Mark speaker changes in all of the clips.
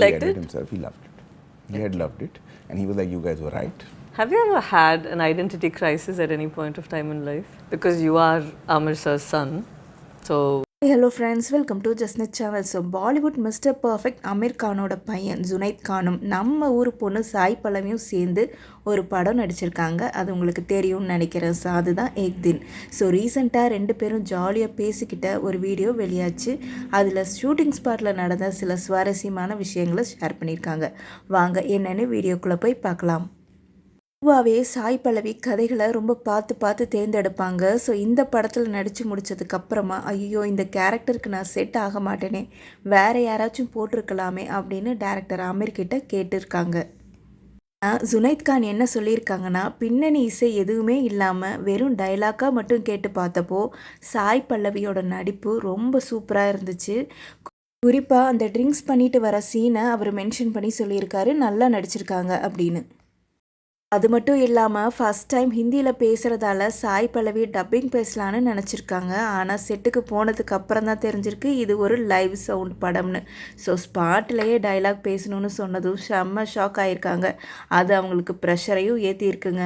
Speaker 1: Liked
Speaker 2: edit
Speaker 1: it?
Speaker 2: himself, he loved it. He had loved it, and he was like, "You guys were right."
Speaker 1: Have you ever had an identity crisis at any point of time in life? Because you are Amir sir's son, so.
Speaker 3: Hello friends, welcome to ஜஸ்னட் channel. So Bollywood mister perfect Aamir கானோட பையன் ஜுனைத் கானும் நம்ம ஊர் பொண்ணு சாய் பல்லவியும் சேர்ந்து ஒரு படம் நடிச்சிருக்காங்க. அது உங்களுக்கு தெரியும்னு நினைக்கிறேன். ஸோ அதுதான் ஏக் தின். ஸோ ரீசெண்டாக ரெண்டு பேரும் ஜாலியாக பேசிக்கிட்ட ஒரு வீடியோ வெளியாச்சு. அதில் ஷூட்டிங் ஸ்பாட்டில் நடந்த சில சுவாரஸ்யமான விஷயங்களை ஷேர் பண்ணியிருக்காங்க. வாங்க என்னென்னு வீடியோக்குள்ளே போய் பார்க்கலாம். பொதுவாகவே சாய் பல்லவி கதைகளை ரொம்ப பார்த்து தேர்ந்தெடுப்பாங்க. ஸோ இந்த படத்தில் நடித்து முடித்ததுக்கப்புறமா ஐயோ இந்த கேரக்டருக்கு நான் செட் ஆக மாட்டேனே, வேறு யாராச்சும் போட்டிருக்கலாமே அப்படின்னு டேரக்டர் அமீர்கிட்ட கேட்டிருக்காங்க. ஜுனைத் கான் என்ன சொல்லியிருக்காங்கன்னா, பின்னணி இசை எதுவுமே இல்லாமல் வெறும் டைலாக்காக மட்டும் கேட்டு பார்த்தப்போ சாய் பல்லவியோட நடிப்பு ரொம்ப சூப்பராக இருந்துச்சு. குறிப்பாக அந்த ட்ரிங்க்ஸ் பண்ணிட்டு வர சீனை அவர் மென்ஷன் பண்ணி சொல்லியிருக்காரு, நல்லா நடிச்சிருக்காங்க அப்படின்னு. அது மட்டும் இல்லாமல் ஃபஸ்ட் டைம் ஹிந்தியில் பேசுகிறதால சாய் பல்லவி டப்பிங் பேசலான்னு நினச்சிருக்காங்க. ஆனால் செட்டுக்கு போனதுக்கு அப்புறம் தான் தெரிஞ்சிருக்கு இது ஒரு லைவ் சவுண்ட் படம்னு. ஸோ ஸ்பாட்லேயே டைலாக் பேசணுன்னு சொன்னதும் செம்ம ஷாக் ஆகியிருக்காங்க. அது அவங்களுக்கு ப்ரெஷரையும் ஏற்றிருக்குங்க.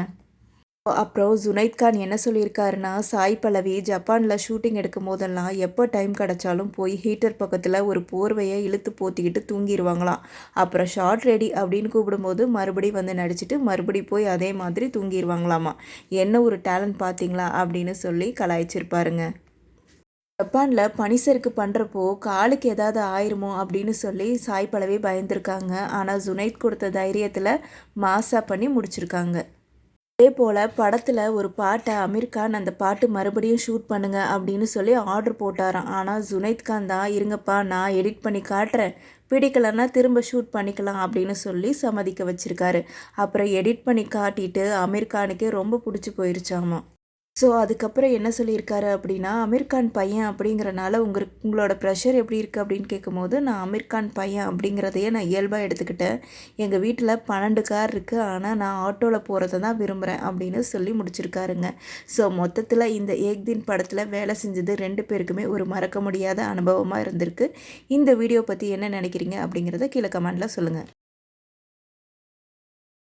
Speaker 3: அப்புறம் ஜுனைத் கான் என்ன சொல்லியிருக்காருன்னா, சாய் பல்லவி ஜப்பானில் ஷூட்டிங் எடுக்கும் போதெல்லாம் எப்போ டைம் கிடச்சாலும் போய் ஹீட்டர் பக்கத்தில் ஒரு போர்வையை இழுத்து போத்திக்கிட்டு தூங்கிடுவாங்களாம். அப்புறம் ஷார்ட் ரெடி அப்படின்னு கூப்பிடும்போது மறுபடியும் வந்து நடிச்சுட்டு மறுபடி போய் அதே மாதிரி தூங்கிடுவாங்களாமா. என்ன ஒரு டேலண்ட் பார்த்தீங்களா அப்படின்னு சொல்லி கலாய்ச்சிருப்பாருங்க. ஜப்பானில் பனிசருக்கு பண்ணுறப்போ காலுக்கு ஏதாவது ஆயிருமோ அப்படின்னு சொல்லி சாய் பல்லவி பயந்துருக்காங்க. ஆனால் ஜுனைத் கொடுத்த தைரியத்தில் மாஸாக பண்ணி முடிச்சிருக்காங்க. அதே போல் படத்தில் ஒரு பாட்டை அமீர் கான் அந்த பாட்டு மறுபடியும் ஷூட் பண்ணுங்க அப்படின்னு சொல்லி ஆர்டர் போட்டாராம். ஆனால் ஜுனைத் கான் தான் இருங்கப்பா நான் எடிட் பண்ணி காட்டுறேன், பிடிக்கலன்னா திரும்ப ஷூட் பண்ணிக்கலாம் அப்படின்னு சொல்லி சம்மதிக்க வச்சுருக்காரு. அப்புறம் எடிட் பண்ணி காட்டிட்டு அமீர் கானுக்கே ரொம்ப பிடிச்சி போயிருச்சாமா. ஸோ அதுக்கப்புறம் என்ன சொல்லியிருக்காரு அப்படின்னா, அமீர் கான் பையன் அப்படிங்கிறனால உங்களோட ப்ரெஷர் எப்படி இருக்குது அப்படின்னு கேட்கும்போது, நான் அமீர் கான் பையன் அப்படிங்கிறதையே நான் இயல்பாக எடுத்துக்கிட்டேன். எங்கள் வீட்டில் 12 கார் இருக்குது, ஆனால் நான் ஆட்டோவில் போகிறத தான் விரும்புகிறேன் அப்படின்னு சொல்லி முடிச்சிருக்காருங்க. ஸோ மொத்தத்தில் இந்த ஏக் தின் படத்தில் வேலை செஞ்சது ரெண்டு பேருக்குமே ஒரு மறக்க முடியாத அனுபவமாக இருந்திருக்கு. இந்த வீடியோ பற்றி என்ன நினைக்கிறீங்க அப்படிங்கிறத கீழே கமெண்டில் சொல்லுங்கள்.